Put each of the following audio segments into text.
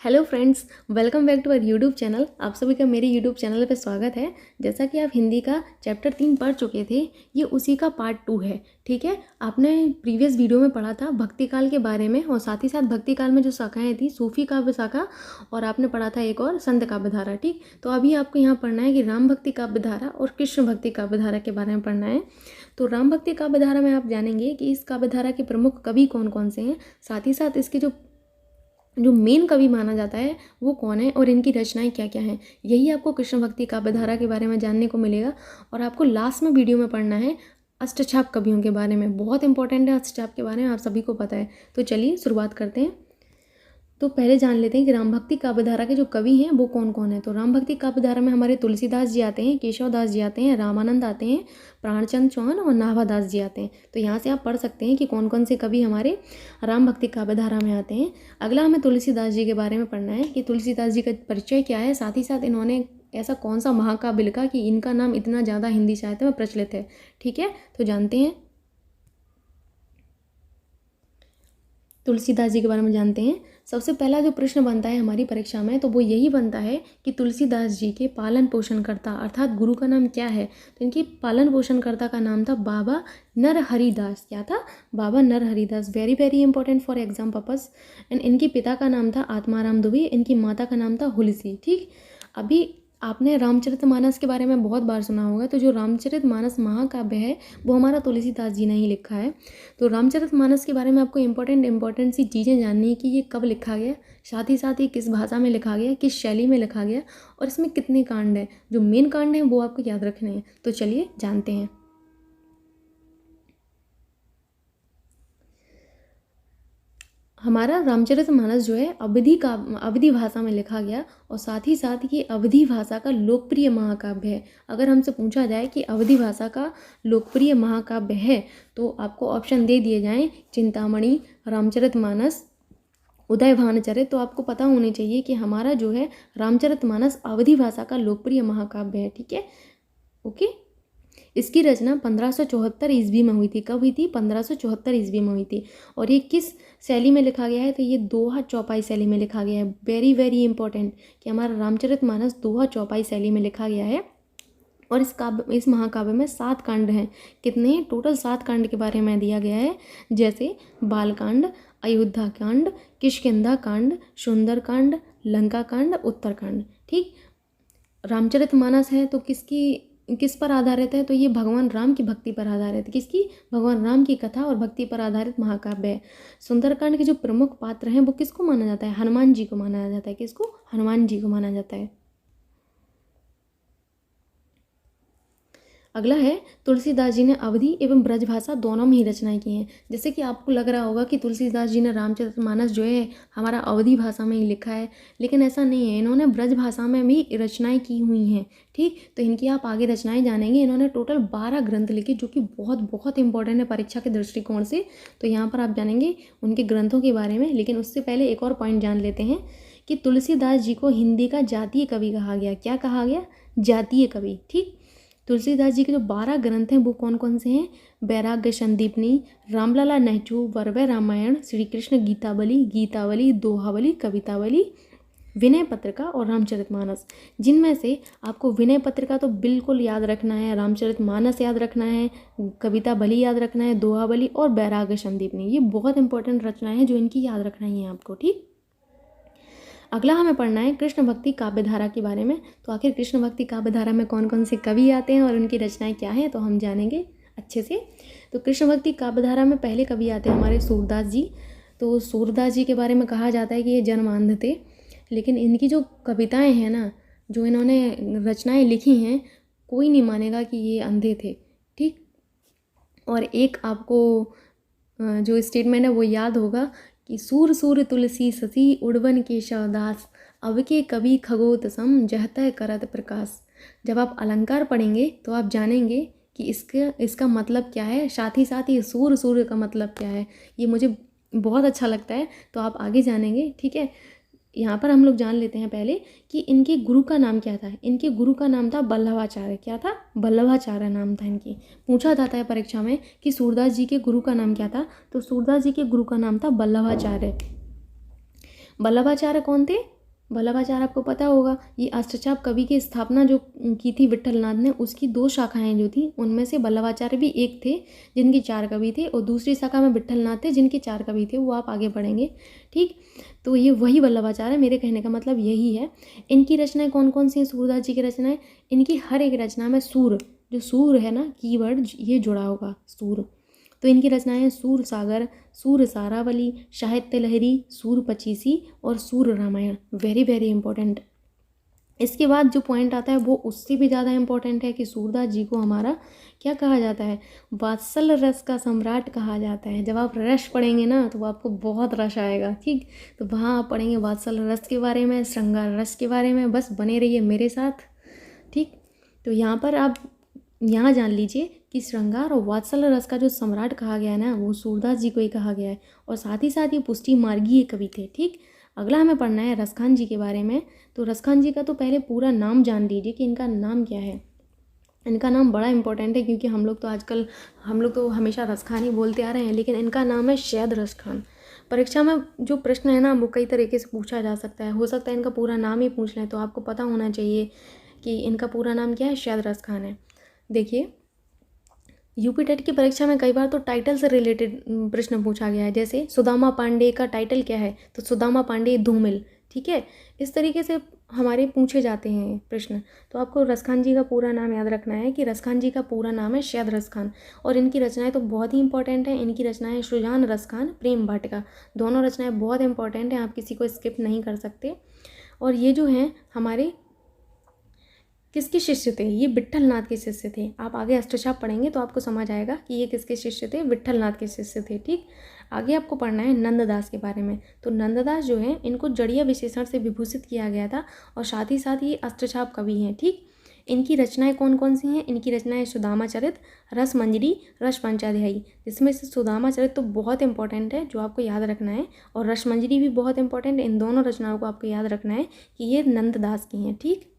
Hello friends, welcome back to our YouTube channel. आप सभी का मेरे यूट्यूब चैनल पे स्वागत है। जैसा कि आप हिंदी का चैप्टर 3 पढ़ चुके थे, ये उसी का पार्ट 2 है। ठीक है, आपने प्रीवियस वीडियो में पढ़ा था भक्ति काल के बारे में, और साथ ही साथ भक्ति काल में जो शाखाएँ थी, सूफी काव्य शाखा, और आपने पढ़ा था एक और संत काव्य धारा। ठीक, तो अभी आपको यहाँ पढ़ना है कि राम भक्ति काव्य धारा और कृष्ण भक्ति काव्य धारा के बारे में पढ़ना है। तो राम भक्ति काव्य धारा में आप जानेंगे कि इस काव्य धारा के प्रमुख कवि कौन कौन से हैं, साथ ही साथ इसके जो मेन कवि माना जाता है वो कौन है और इनकी रचनाएं क्या क्या हैं। यही आपको कृष्ण भक्ति काव्य धारा के बारे में जानने को मिलेगा। और आपको लास्ट में वीडियो में पढ़ना है अष्टछाप कवियों के बारे में। बहुत इंपॉर्टेंट है अष्टछाप के बारे में, आप सभी को पता है। तो चलिए शुरुआत करते हैं। तो पहले जान लेते हैं कि राम भक्ति काव्य धारा के जो कवि हैं वो कौन कौन है। तो राम भक्ति काव्य धारा में हमारे तुलसीदास जी आते हैं, केशव दास जी आते हैं, रामानंद आते हैं, प्राणचंद चौहान और नाभादास जी आते हैं। तो यहाँ से आप पढ़ सकते हैं कि कौन कौन से कवि हमारे राम भक्ति काव्य धारा में आते हैं। अगला हमें तुलसीदास जी के बारे में पढ़ना है कि तुलसीदास जी का परिचय क्या है, साथ ही साथ इन्होंने ऐसा कौन सा महाकाव्य लिखा कि इनका नाम इतना ज़्यादा हिंदी साहित्य में प्रचलित है। ठीक है, तो जानते हैं तुलसीदास जी के बारे में जानते हैं। सबसे पहला जो प्रश्न बनता है हमारी परीक्षा में, तो वो यही बनता है कि तुलसीदास जी के पालन पोषणकर्ता अर्थात गुरु का नाम क्या है। तो इनके पालन पोषणकर्ता का नाम था बाबा नरहरिदास। क्या था? Baba Narharidas. Very very important for exam purpose. And इनके पिता का नाम था आत्माराम दुबे, इनकी माता का नाम था हुलसी। ठीक, अभी आपने रामचरितमानस के बारे में बहुत बार सुना होगा। तो जो रामचरितमानस महाकाव्य है वो हमारा तुलसीदास जी ने ही लिखा है। तो रामचरितमानस के बारे में आपको इंपॉर्टेंट सी चीज़ें जाननी है कि ये कब लिखा गया, साथ ही साथ ये किस भाषा में लिखा गया, किस शैली में लिखा गया, और इसमें कितने कांड हैं। जो मेन कांड हैं वो आपको याद रखने हैं। तो चलिए जानते हैं। हमारा रामचरितमानस जो है अवधी भाषा में लिखा गया, और साथ ही साथ ये अवधी भाषा का लोकप्रिय महाकाव्य है। अगर हमसे पूछा जाए कि अवधी भाषा का लोकप्रिय महाकाव्य है, तो आपको ऑप्शन दे दिए जाएं चिंतामणि, रामचरितमानस, उदय भानुचरित। तो आपको पता होनी चाहिए कि हमारा जो है रामचरितमानस अवधी भाषा का लोकप्रिय महाकाव्य है। ठीक है, ओके। इसकी रचना 1574 ईस्वी में हुई थी। कब हुई थी? 1574 ईस्वी में हुई थी। और ये किस शैली में लिखा गया है? तो ये दोहा चौपाई शैली में लिखा गया है। वेरी वेरी इंपॉर्टेंट कि हमारा रामचरितमानस दोहा चौपाई शैली में लिखा गया है। और इस महाकाव्य में 7 कांड हैं। कितने? टोटल 7 कांड के बारे में दिया गया है, जैसे बालकांड, अयोध्या कांड, किष्किंधा कांड, सुंदर कांड, लंका कांड, उत्तरकांड। ठीक, रामचरितमानस है तो किस पर आधारित है? तो ये भगवान राम की भक्ति पर आधारित है। किसकी? भगवान राम की कथा और भक्ति पर आधारित महाकाव्य है। सुंदरकांड के जो प्रमुख पात्र हैं वो किसको माना जाता है? हनुमान जी को माना जाता है। किसको? हनुमान जी को माना जाता है। अगला है तुलसीदास जी ने अवधी एवं ब्रजभाषा दोनों में ही रचनाएं की हैं। जैसे कि आपको लग रहा होगा कि तुलसीदास जी ने रामचरितमानस जो है हमारा अवधी भाषा में ही लिखा है, लेकिन ऐसा नहीं है। इन्होंने ब्रज भाषा में भी रचनाएं की हुई हैं। ठीक, तो इनकी आप आगे रचनाएं जानेंगे। इन्होंने टोटल 12 ग्रंथ लिखे, जो कि बहुत बहुत इंपॉर्टेंट है परीक्षा के दृष्टिकोण से। तो यहाँ पर आप जानेंगे उनके ग्रंथों के बारे में। लेकिन उससे पहले एक और पॉइंट जान लेते हैं कि तुलसीदास जी को हिंदी का जातीय कवि कहा गया। क्या कहा गया? जातीय कवि। ठीक, तुलसीदास जी के जो 12 ग्रंथ हैं वो कौन कौन से हैं? वैराग्य संदीपनी, रामलला नहचू, वरवै रामायण, श्री कृष्ण गीतावली, दोहावली, कवितावली, विनय पत्रिका और रामचरितमानस। जिनमें से आपको विनय पत्रिका तो बिल्कुल याद रखना है, रामचरितमानस याद रखना है, कवितावली याद रखना है, दोहावली और वैराग्य संदीपनी। ये बहुत इंपॉर्टेंट रचनाएं हैं जो इनकी याद रखना ही है आपको। ठीक, अगला हमें पढ़ना है कृष्ण भक्ति काव्य धारा के बारे में। तो आखिर कृष्ण भक्ति काव्य धारा में कौन कौन से कवि आते हैं और उनकी रचनाएं क्या हैं, तो हम जानेंगे अच्छे से। तो कृष्ण भक्ति काव्य धारा में पहले कवि आते हैं हमारे सूरदास जी। तो सूरदास जी के बारे में कहा जाता है कि ये जन्मांध थे, लेकिन इनकी जो कविताएँ हैं ना, जो इन्होंने रचनाएँ लिखी हैं, कोई नहीं मानेगा कि ये अंधे थे। ठीक, और एक आपको जो स्टेटमेंट है वो याद होगा कि सूर सूर तुलसी ससी उड़वन केशवदास, अब के कवि खगोत सम जहतः करत प्रकाश। जब आप अलंकार पढ़ेंगे तो आप जानेंगे कि इसका मतलब क्या है, साथ ही साथ ये सूर सूर का मतलब क्या है। ये मुझे बहुत अच्छा लगता है, तो आप आगे जानेंगे। ठीक है, यहाँ पर हम लोग जान लेते हैं पहले कि इनके गुरु का नाम क्या था। इनके गुरु का नाम था बल्लभाचार्य। क्या था? बल्लभाचार्य नाम था इनकी। पूछा जाता है परीक्षा में कि सूरदास जी के गुरु का नाम क्या था, तो सूरदास जी के गुरु का नाम था बल्लभाचार्य। वल्लभाचार्य कौन थे? वल्लभाचार्य आपको पता होगा, ये अष्टचाप कवि की स्थापना जो की थी विट्ठलनाथ ने, उसकी 2 शाखाएं जो थी उनमें से वल्लभाचार्य भी एक थे जिनके 4 कवि थे, और दूसरी शाखा में विट्ठलनाथ थे जिनके 4 कवि थे, वो आप आगे पढ़ेंगे। ठीक, तो ये वही वल्लभाचार्य, मेरे कहने का मतलब यही है। इनकी रचनाएं कौन कौन सी हैं? सूरदास जी की रचनाएं, इनकी हर एक रचना में सूर, जो सूर है ना कीवर्ड, ये जुड़ा होगा, सूर। तो इनकी रचनाएं सूर सागर, सूर सारावली, साहित्य लहरी, सूर पचीसी और सूर रामायण। Very very important. इसके बाद जो पॉइंट आता है वो उससे भी ज़्यादा इंपॉर्टेंट है कि सूरदास जी को हमारा क्या कहा जाता है? वात्सल रस का सम्राट कहा जाता है। जब आप रस पढ़ेंगे ना तो आपको बहुत रस आएगा। ठीक, तो वहाँ आप पढ़ेंगे वात्सल रस के बारे में, श्रृंगार रस के बारे में। बस बने रहिए मेरे साथ। ठीक, तो यहाँ पर आप यहाँ जान लीजिए कि श्रृंगार और वात्सल रस का जो सम्राट कहा गया है ना, वो सूरदास जी को ही कहा गया है, और साथ ही साथ ये पुष्टि मार्गीय कवि थे। ठीक, अगला हमें पढ़ना है रसखान जी के बारे में। तो रसखान जी का तो पहले पूरा नाम जान लीजिए कि इनका नाम क्या है। इनका नाम बड़ा इंपॉर्टेंट है, क्योंकि हम लोग तो हमेशा रसखान ही बोलते आ रहे हैं, लेकिन इनका नाम है शैद रसखान। परीक्षा में जो प्रश्न है ना वो कई तरीके से पूछा जा सकता है। हो सकता है इनका पूरा नाम ही पूछ लें, तो आपको पता होना चाहिए कि इनका पूरा नाम क्या है, शैद रसखान है। देखिए, यूपी टेट की परीक्षा में कई बार तो टाइटल से रिलेटेड प्रश्न पूछा गया है। जैसे सुदामा पांडे का टाइटल क्या है? तो सुदामा पांडे धूमिल। ठीक है, इस तरीके से हमारे पूछे जाते हैं प्रश्न। तो आपको रसखान जी का पूरा नाम याद रखना है कि रसखान जी का पूरा नाम है शैद रसखान, और इनकी रचनाएं तो बहुत ही इंपॉर्टेंट हैं। इनकी रचनाएं सुजान रसखान, प्रेम वाटिका, दोनों रचनाएं बहुत इंपॉर्टेंट हैं, आप किसी को स्किप नहीं कर सकते। और ये जो हैं हमारे किसके शिष्य थे? ये विट्ठलनाथ के शिष्य थे। आप आगे अष्टचाप पढ़ेंगे तो आपको समझ आएगा कि ये किसके शिष्य थे, विट्ठलनाथ के शिष्य थे। ठीक, आगे आपको पढ़ना है नंददास के बारे में। तो नंददास जो है इनको जड़ीय विशेषण से विभूषित किया गया था, और साथ ही साथ ये अष्टचाप कवि हैं। ठीक, इनकी रचनाएं कौन कौन सी हैं? इनकी रचनाएं सुदामा चरित, रस मंजरी, रस पंचाध्यायी। जिसमें से सुदामा चरित तो बहुत इंपॉर्टेंट है, जो आपको याद रखना है, और रस मंजरी भी बहुत इंपॉर्टेंट है। इन दोनों रचनाओं को आपको याद रखना है कि ये नंददास की हैं। ठीक,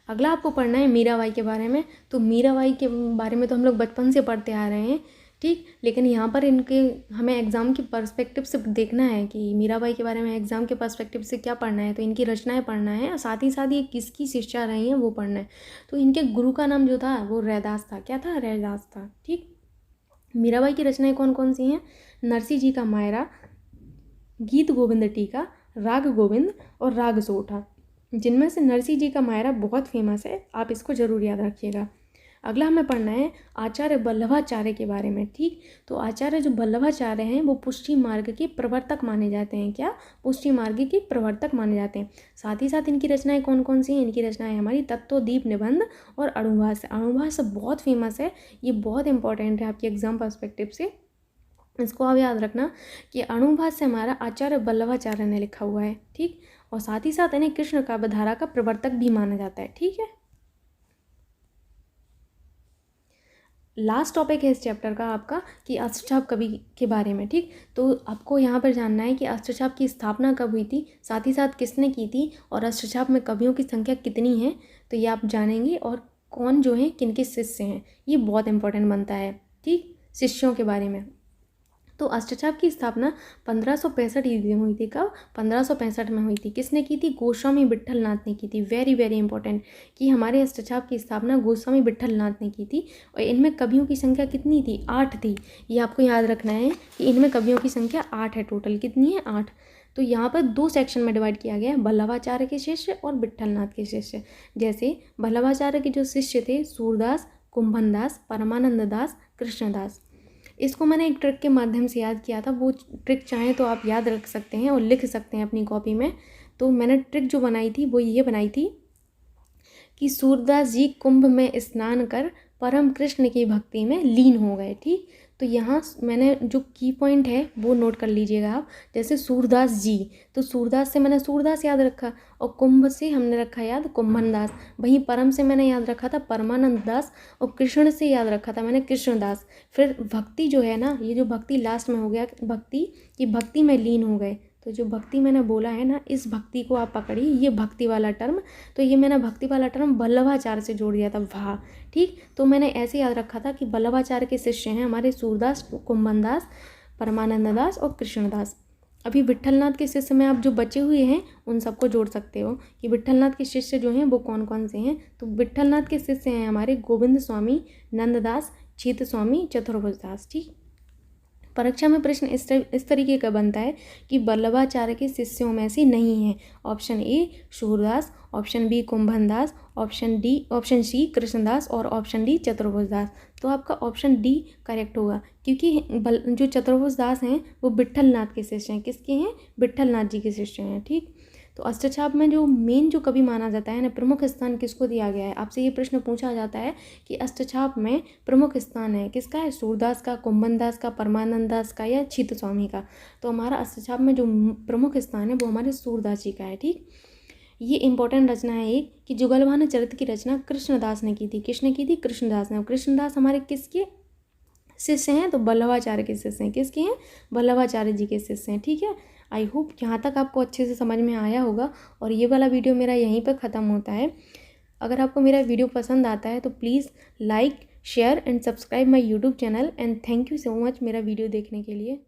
अगला आपको पढ़ना है मीराबाई के बारे में। तो मीराबाई के बारे में तो हम लोग बचपन से पढ़ते आ रहे हैं। ठीक, लेकिन यहाँ पर इनके हमें एग्ज़ाम के पर्सपेक्टिव से देखना है कि मीराबाई के बारे में एग्ज़ाम के पर्सपेक्टिव से क्या पढ़ना है। तो इनकी रचनाएं पढ़ना है, और साथ ही साथ ये किसकी शिष्या रही हैं वो पढ़ना है। तो इनके गुरु का नाम जो था वो रैदास था। क्या था? रैदास था। ठीक, मीराबाई की रचनाएं कौन कौन सी हैं? नरसी जी का मायरा, गीत गोविंद टीका, राग गोविंद और राग सोठा। जिनमें से नरसी जी का मायरा बहुत फेमस है, आप इसको जरूर याद रखिएगा। अगला हमें पढ़ना है आचार्य वल्लभाचार्य के बारे में। ठीक, तो आचार्य जो वल्लभाचार्य हैं वो पुष्टि मार्ग के प्रवर्तक माने जाते हैं। क्या? पुष्टि मार्ग के प्रवर्तक माने जाते हैं। साथ ही साथ इनकी रचनाएं कौन कौन सी हैं? इनकी रचनाएं हमारी तत्वदीप निबंध और अणुभाष्य। अणुभाष्य बहुत फेमस है, ये बहुत इंपॉर्टेंट है आपके एग्जाम पर्सपेक्टिव से। इसको आप याद रखना कि अणुभाष्य हमारा आचार्य वल्लभाचार्य ने लिखा हुआ है। ठीक, और साथ ही साथ इन्हें कृष्ण काव्यधारा का प्रवर्तक भी माना जाता है। ठीक है, लास्ट टॉपिक है इस चैप्टर का आपका कि अष्टचाप कवि के बारे में। ठीक, तो आपको यहाँ पर जानना है कि अष्टचाप की स्थापना कब हुई थी, साथ ही साथ किसने की थी, और अष्टचाप में कवियों की संख्या कितनी है, तो ये आप जानेंगे। और कौन जो है किनके शिष्य हैं, ये बहुत इंपॉर्टेंट बनता है। ठीक, शिष्यों के बारे में। तो अष्टचाप की स्थापना 1565 ईस्वी में हुई थी। कब? 1565 में हुई थी। किसने की थी? गोस्वामी विट्ठलनाथ ने की थी। वेरी वेरी इंपॉर्टेंट कि हमारे अष्टचाप की स्थापना गोस्वामी विट्ठलनाथ ने की थी। और इनमें कवियों की संख्या कितनी थी? 8 थी। ये आपको याद रखना है कि इनमें कवियों की संख्या 8 है। टोटल कितनी है? 8। तो यहाँ पर 2 सेक्शन में डिवाइड किया गया है, वल्लभाचार्य के शिष्य और विट्ठलनाथ के शिष्य। जैसे वल्लभाचार्य के जो शिष्य थे सूरदास, कुंभन दास, परमानंद दास, कृष्णदास। इसको मैंने एक ट्रिक के माध्यम से याद किया था। वो ट्रिक चाहें तो आप याद रख सकते हैं और लिख सकते हैं अपनी कॉपी में। तो मैंने ट्रिक जो बनाई थी वो ये बनाई थी कि सूरदास जी कुंभ में स्नान कर परम कृष्ण की भक्ति में लीन हो गए। ठीक, तो यहाँ मैंने जो की पॉइंट है वो नोट कर लीजिएगा आप। जैसे सूरदास जी, तो सूरदास से मैंने सूरदास याद रखा, और कुंभ से हमने रखा याद कुंभन दास। वहीं परम से मैंने याद रखा था परमानंद दास, और कृष्ण से याद रखा था मैंने कृष्णदास। फिर भक्ति जो है ना, ये जो भक्ति लास्ट में हो गया, भक्ति की भक्ति में लीन हो गए। तो जो भक्ति मैंने बोला है ना, इस भक्ति को आप पकड़िए, ये भक्ति वाला टर्म। तो ये मैंने भक्ति वाला टर्म वल्लभाचार्य से जोड़ दिया था, वाह। ठीक, तो मैंने ऐसे याद रखा था कि वल्लभाचार्य के शिष्य हैं हमारे सूरदास, कुंभन दास, परमानंद दास और कृष्णदास। अभी विट्ठलनाथ के शिष्य में आप जो बचे हुए हैं उन सबको जोड़ सकते हो कि विट्ठलनाथ के शिष्य जो हैं वो कौन कौन से हैं। तो विट्ठलनाथ के शिष्य हैं हमारे गोविंद स्वामी, नंददास, छीत स्वामी, चतुर्भुजदास। ठीक। परीक्षा में प्रश्न इस तरीके का बनता है कि वल्लभाचार्य के शिष्यों में से नहीं है। Option A Surdas, option B Kumbhandas, option C Krishnadas और ऑप्शन डी चतुर्भुजदास। तो आपका ऑप्शन डी करेक्ट होगा, क्योंकि जो चतुर्भुजदास हैं वो विट्ठलनाथ के शिष्य हैं। किसके हैं? विट्ठलनाथ जी के शिष्य हैं। ठीक। तो अष्टछाप में जो मेन जो कवि माना जाता है ना, प्रमुख स्थान किसको दिया गया है? आपसे ये प्रश्न पूछा जाता है कि अष्टछाप में प्रमुख स्थान है किसका है? सूरदास का, कुंभनदास का, परमानंद दास का या छीत स्वामी का? तो हमारा अष्टछाप में जो प्रमुख स्थान है वो हमारे सूरदास जी का है। ठीक। ये इंपॉर्टेंट रचना है एक कि जुगलभानु चरित्र की रचना कृष्णदास ने की थी। किसने की थी? कृष्णदास ने। और कृष्णदास हमारे किसके शिष्य हैं? तो वल्लभाचार्य के शिष्य हैं। किसके हैं? वल्लभाचार्य जी के शिष्य हैं। ठीक है। आई होप यहाँ तक आपको अच्छे से समझ में आया होगा और ये वाला वीडियो मेरा यहीं पर ख़त्म होता है। अगर आपको मेरा वीडियो पसंद आता है तो please like, share and subscribe my YouTube channel and thank you so much मेरा वीडियो देखने के लिए।